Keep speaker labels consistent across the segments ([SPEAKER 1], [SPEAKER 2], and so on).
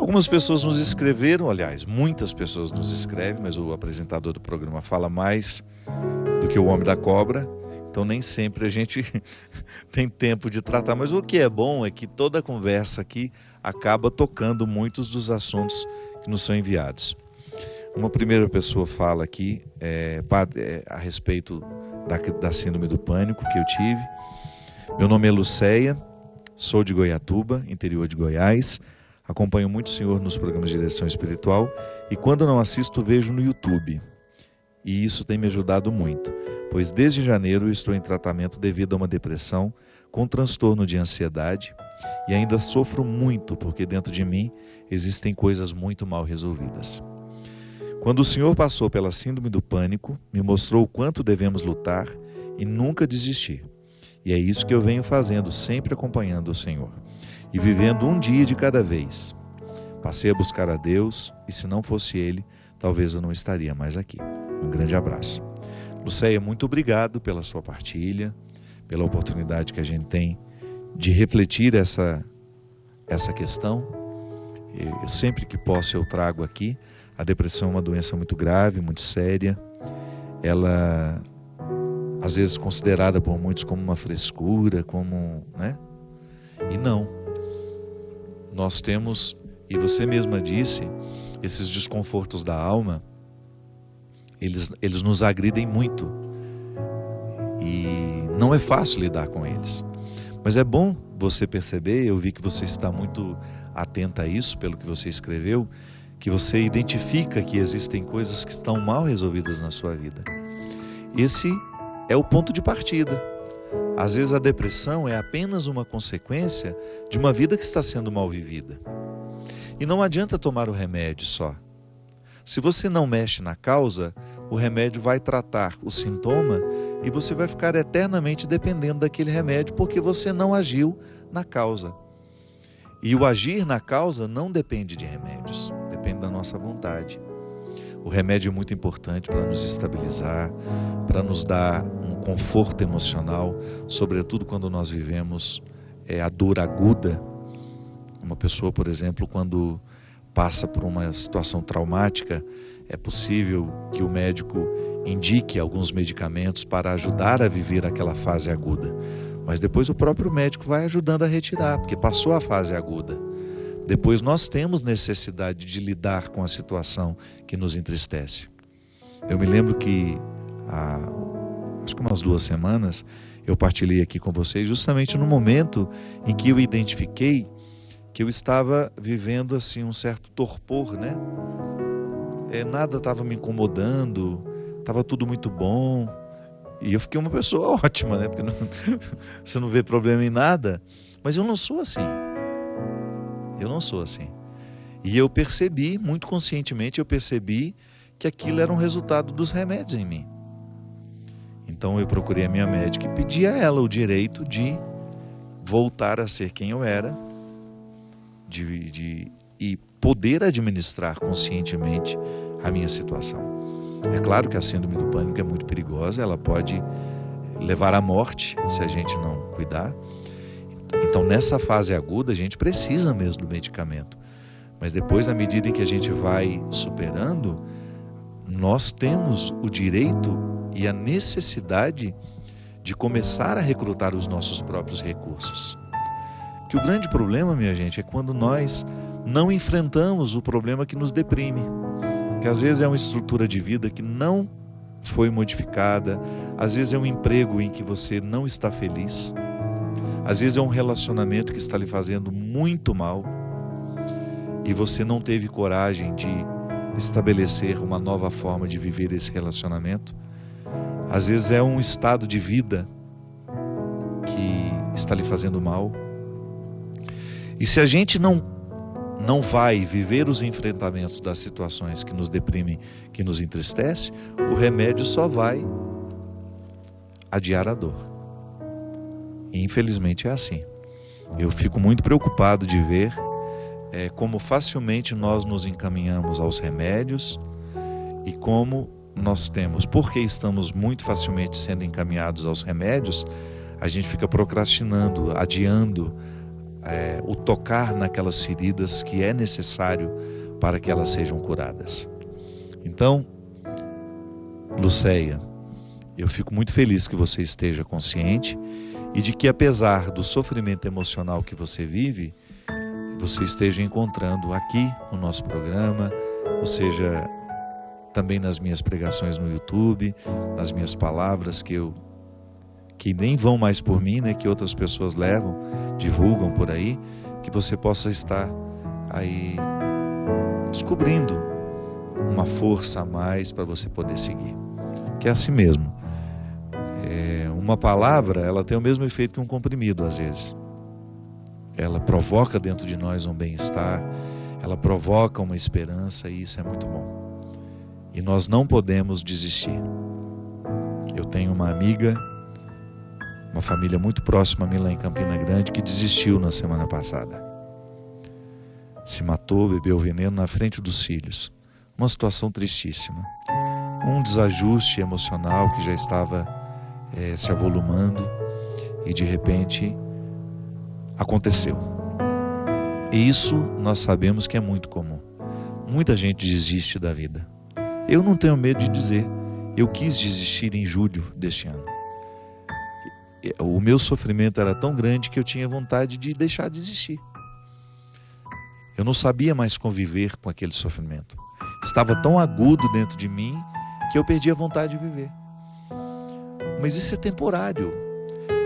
[SPEAKER 1] Algumas pessoas nos escreveram, aliás, muitas pessoas nos escrevem, mas o apresentador do programa fala mais do que o homem da cobra, então nem sempre a gente tem tempo de tratar. Mas o que é bom é que toda a conversa aqui acaba tocando muitos dos assuntos que nos são enviados. Uma primeira pessoa fala aqui a respeito da síndrome do pânico que eu tive. Meu nome é Lucéia, sou de Goiatuba, interior de Goiás. Acompanho muito o senhor nos programas de direção espiritual e quando não assisto, vejo no YouTube. E isso tem me ajudado muito, pois desde janeiro eu estou em tratamento devido a uma depressão com transtorno de ansiedade e ainda sofro muito porque dentro de mim existem coisas muito mal resolvidas. Quando o senhor passou pela síndrome do pânico, me mostrou o quanto devemos lutar e nunca desistir. E é isso que eu venho fazendo, sempre acompanhando o senhor. E vivendo um dia de cada vez. Passei a buscar a Deus e se não fosse Ele, talvez eu não estaria mais aqui. Um grande abraço. Lucéia, muito obrigado pela sua partilha, pela oportunidade que a gente tem de refletir essa questão. Eu sempre que posso eu trago aqui. A depressão é uma doença muito grave, muito séria. Ela, às vezes, considerada por muitos como uma frescura, como, né? E não. Nós temos, e você mesma disse, esses desconfortos da alma, eles nos agridem muito. E não é fácil lidar com eles. Mas é bom você perceber, eu vi que você está muito atenta a isso, pelo que você escreveu, que você identifica que existem coisas que estão mal resolvidas na sua vida. Esse é o ponto de partida. Às vezes a depressão é apenas uma consequência de uma vida que está sendo mal vivida. E não adianta tomar o remédio só. Se você não mexe na causa, o remédio vai tratar o sintoma e você vai ficar eternamente dependendo daquele remédio porque você não agiu na causa. E o agir na causa não depende de remédios, depende da nossa vontade. O remédio é muito importante para nos estabilizar, para nos dar um conforto emocional, sobretudo quando nós vivemos a dor aguda. Uma pessoa, por exemplo, quando passa por uma situação traumática, é possível que o médico indique alguns medicamentos para ajudar a viver aquela fase aguda. Mas depois o próprio médico vai ajudando a retirar, porque passou a fase aguda. Depois nós temos necessidade de lidar com a situação que nos entristece. Eu me lembro que acho que umas 2 semanas eu partilhei aqui com vocês justamente no momento em que eu identifiquei que eu estava vivendo assim um certo torpor, né? Nada estava me incomodando, estava tudo muito bom. E eu fiquei uma pessoa ótima, né? Porque você não vê problema em nada. Mas eu não sou assim. Eu não sou assim. E eu percebi, muito conscientemente, que aquilo era um resultado dos remédios em mim. Então eu procurei a minha médica e pedi a ela o direito de voltar a ser quem eu era, e poder administrar conscientemente a minha situação. É claro que a síndrome do pânico é muito perigosa, ela pode levar à morte se a gente não cuidar. Então nessa fase aguda a gente precisa mesmo do medicamento. Mas depois, à medida em que a gente vai superando, nós temos o direito e a necessidade de começar a recrutar os nossos próprios recursos. Que o grande problema, minha gente, é quando nós não enfrentamos o problema que nos deprime. Que às vezes é uma estrutura de vida que não foi modificada, às vezes é um emprego em que você não está feliz, às vezes é um relacionamento que está lhe fazendo muito mal e você não teve coragem de estabelecer uma nova forma de viver esse relacionamento. Às vezes é um estado de vida que está lhe fazendo mal. E se a gente não vai viver os enfrentamentos das situações que nos deprimem, que nos entristecem, o remédio só vai adiar a dor. E infelizmente é assim. Eu fico muito preocupado de ver como facilmente nós nos encaminhamos aos remédios e como nós temos, porque estamos muito facilmente sendo encaminhados aos remédios, a gente fica procrastinando, adiando o tocar naquelas feridas que é necessário para que elas sejam curadas. Então, Lucéia, eu fico muito feliz que você esteja consciente e de que, apesar do sofrimento emocional que você vive, você esteja encontrando aqui no nosso programa, ou seja, também nas minhas pregações no YouTube, nas minhas palavras que nem vão mais por mim, né, que outras pessoas levam, divulgam por aí, que você possa estar aí descobrindo uma força a mais para você poder seguir. Que é assim mesmo. Uma palavra, ela tem o mesmo efeito que um comprimido às vezes. Ela provoca dentro de nós um bem-estar, ela provoca uma esperança e isso é muito bom. E nós não podemos desistir. Eu tenho uma amiga, uma família muito próxima a mim lá em Campina Grande, que desistiu na semana passada. Se matou, bebeu veneno na frente dos filhos. Uma situação tristíssima. Um desajuste emocional que já estava se avolumando e de repente aconteceu. E isso nós sabemos que é muito comum. Muita gente desiste da vida. Eu não tenho medo de dizer, eu quis desistir em julho deste ano. O meu sofrimento era tão grande que eu tinha vontade de deixar de existir. Eu não sabia mais conviver com aquele sofrimento. Estava tão agudo dentro de mim que eu perdi a vontade de viver. Mas isso é temporário.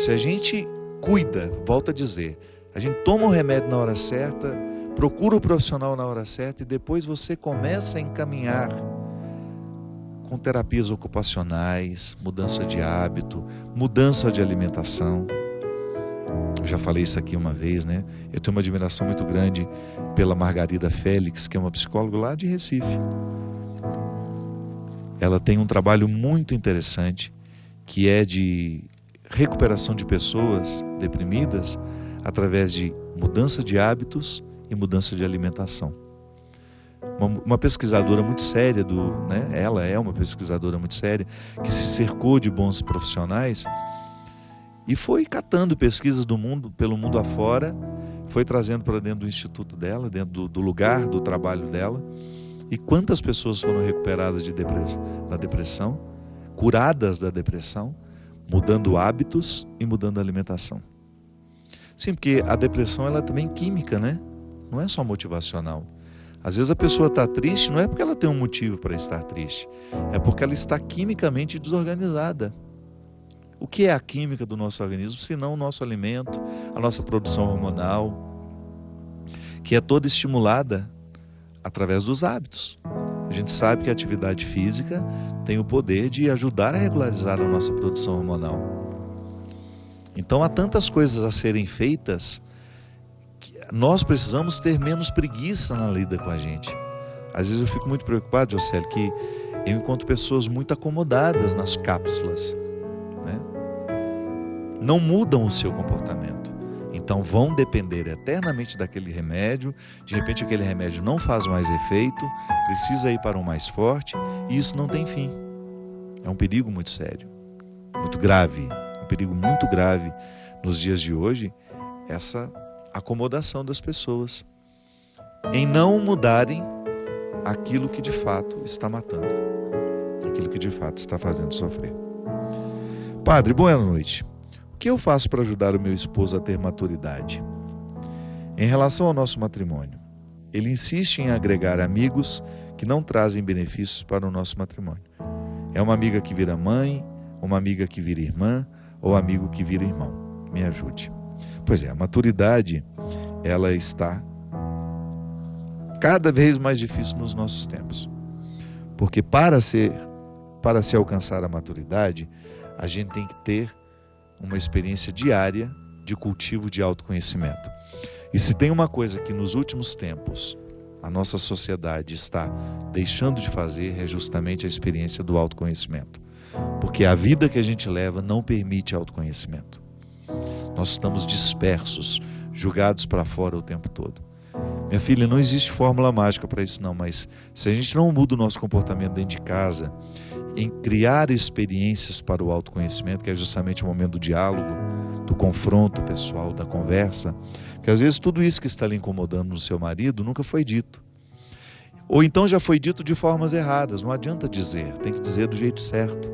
[SPEAKER 1] Se a gente cuida, volto a dizer, a gente toma o remédio na hora certa, procura o profissional na hora certa e depois você começa a encaminhar com terapias ocupacionais, mudança de hábito, mudança de alimentação. Eu já falei isso aqui uma vez, né? Eu tenho uma admiração muito grande pela Margarida Félix, que é uma psicóloga lá de Recife. Ela tem um trabalho muito interessante, que é de recuperação de pessoas deprimidas através de mudança de hábitos e mudança de alimentação. Uma pesquisadora muito séria, ela é uma pesquisadora muito séria, que se cercou de bons profissionais e foi catando pesquisas pelo mundo afora, foi trazendo para dentro do instituto dela, dentro do lugar do trabalho dela. E quantas pessoas foram recuperadas da depressão, curadas da depressão, mudando hábitos e mudando a alimentação. Sim, porque a depressão ela é também química, né? Não é só motivacional. Às vezes a pessoa está triste, não é porque ela tem um motivo para estar triste, é porque ela está quimicamente desorganizada. O que é a química do nosso organismo, senão o nosso alimento, a nossa produção hormonal, que é toda estimulada através dos hábitos. A gente sabe que a atividade física tem o poder de ajudar a regularizar a nossa produção hormonal. Então há tantas coisas a serem feitas que nós precisamos ter menos preguiça na lida com a gente. Às vezes eu fico muito preocupado, Jocélio, que eu encontro pessoas muito acomodadas nas cápsulas, né? Não mudam o seu comportamento. Então vão depender eternamente daquele remédio, de repente aquele remédio não faz mais efeito, precisa ir para um mais forte, e isso não tem fim. É um perigo muito sério, muito grave, um perigo muito grave nos dias de hoje, essa acomodação das pessoas, em não mudarem aquilo que de fato está matando, aquilo que de fato está fazendo sofrer. Padre, boa noite. O que eu faço para ajudar o meu esposo a ter maturidade? Em relação ao nosso matrimônio, ele insiste em agregar amigos que não trazem benefícios para o nosso matrimônio. É uma amiga que vira mãe, uma amiga que vira irmã, ou amigo que vira irmão. Me ajude. Pois é, a maturidade, ela está cada vez mais difícil nos nossos tempos. Porque para se alcançar a maturidade, a gente tem que ter uma experiência diária de cultivo de autoconhecimento. E se tem uma coisa que nos últimos tempos a nossa sociedade está deixando de fazer, é justamente a experiência do autoconhecimento. Porque a vida que a gente leva não permite autoconhecimento. Nós estamos dispersos, jogados para fora o tempo todo. Minha filha, não existe fórmula mágica para isso não, mas se a gente não muda o nosso comportamento dentro de casa, em criar experiências para o autoconhecimento, que é justamente o momento do diálogo, do confronto pessoal, da conversa, que Porque às vezes tudo isso que está lhe incomodando no seu marido nunca foi dito. Ou então já foi dito de formas erradas. Não adianta dizer, tem que dizer do jeito certo.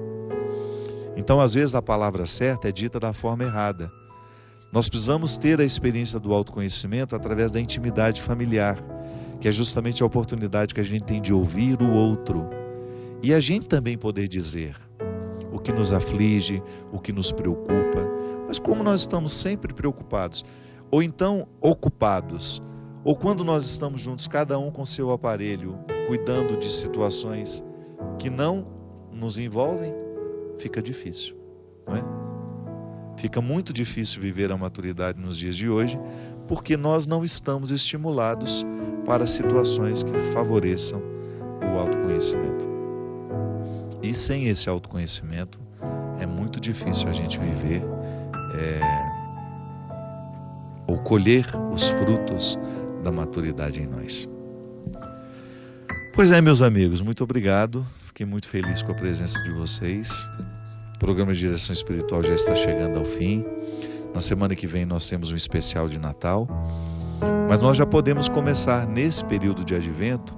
[SPEAKER 1] Então às vezes a palavra certa é dita da forma errada. Nós precisamos ter a experiência do autoconhecimento através da intimidade familiar, que é justamente a oportunidade que a gente tem de ouvir o outro. E a gente também poder dizer o que nos aflige, o que nos preocupa. Mas como nós estamos sempre preocupados, ou então ocupados, ou quando nós estamos juntos, cada um com seu aparelho, cuidando de situações que não nos envolvem, fica difícil, não é? Fica muito difícil viver a maturidade nos dias de hoje, porque nós não estamos estimulados para situações que favoreçam o autoconhecimento. E sem esse autoconhecimento, é muito difícil a gente viver ou colher os frutos da maturidade em nós. Pois é, meus amigos, muito obrigado. Fiquei muito feliz com a presença de vocês. O programa de Direção Espiritual já está chegando ao fim. Na semana que vem nós temos um especial de Natal. Mas nós já podemos começar nesse período de advento,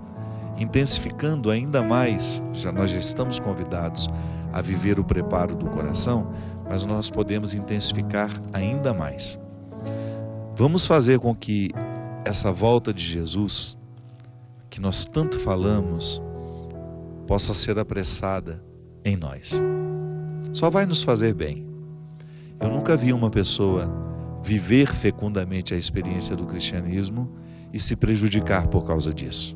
[SPEAKER 1] intensificando ainda mais. Nós já estamos convidados a viver o preparo do coração, mas nós podemos intensificar ainda mais. Vamos fazer com que essa volta de Jesus, que nós tanto falamos, possa ser apressada em nós. Só vai nos fazer bem. Eu nunca vi uma pessoa viver fecundamente a experiência do cristianismo e se prejudicar por causa disso.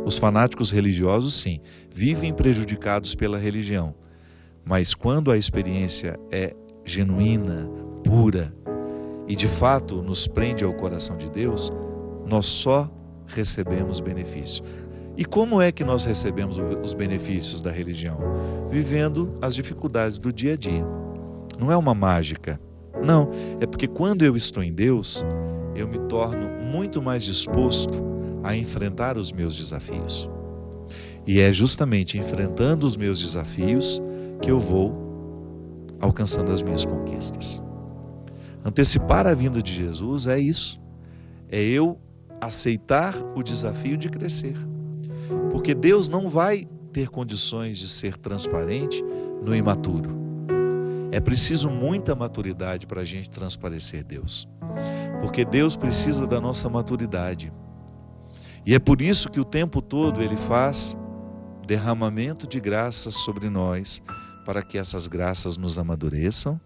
[SPEAKER 1] Os fanáticos religiosos, sim, vivem prejudicados pela religião, mas quando a experiência é genuína, pura e de fato nos prende ao coração de Deus, nós só recebemos benefício. E como é que nós recebemos os benefícios da religião? Vivendo as dificuldades do dia a dia. Não é uma mágica. Não, é porque quando eu estou em Deus, eu me torno muito mais disposto a enfrentar os meus desafios. E é justamente enfrentando os meus desafios que eu vou alcançando as minhas conquistas. Antecipar a vinda de Jesus é isso. É eu aceitar o desafio de crescer. Porque Deus não vai ter condições de ser transparente no imaturo. É preciso muita maturidade para a gente transparecer Deus. Porque Deus precisa da nossa maturidade. E é por isso que o tempo todo Ele faz derramamento de graças sobre nós, para que essas graças nos amadureçam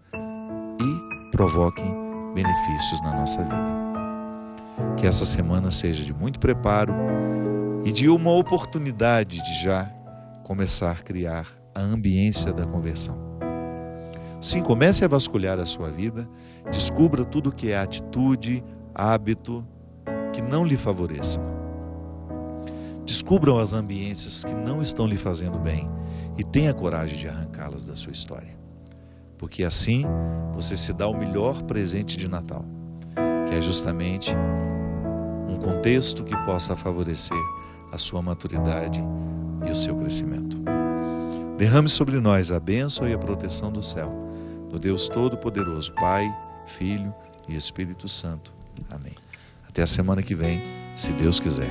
[SPEAKER 1] e provoquem benefícios na nossa vida. Que essa semana seja de muito preparo e de uma oportunidade de já começar a criar a ambiência da conversão. Sim, comece a vasculhar a sua vida, descubra tudo que é atitude, hábito que não lhe favoreçam. Descubram as ambiências que não estão lhe fazendo bem e tenha coragem de arrancá-las da sua história. Porque assim você se dá o melhor presente de Natal, que é justamente um contexto que possa favorecer a sua maturidade e o seu crescimento. Derrame sobre nós a bênção e a proteção do céu, do Deus Todo-Poderoso, Pai, Filho e Espírito Santo. Amém. Até a semana que vem, se Deus quiser.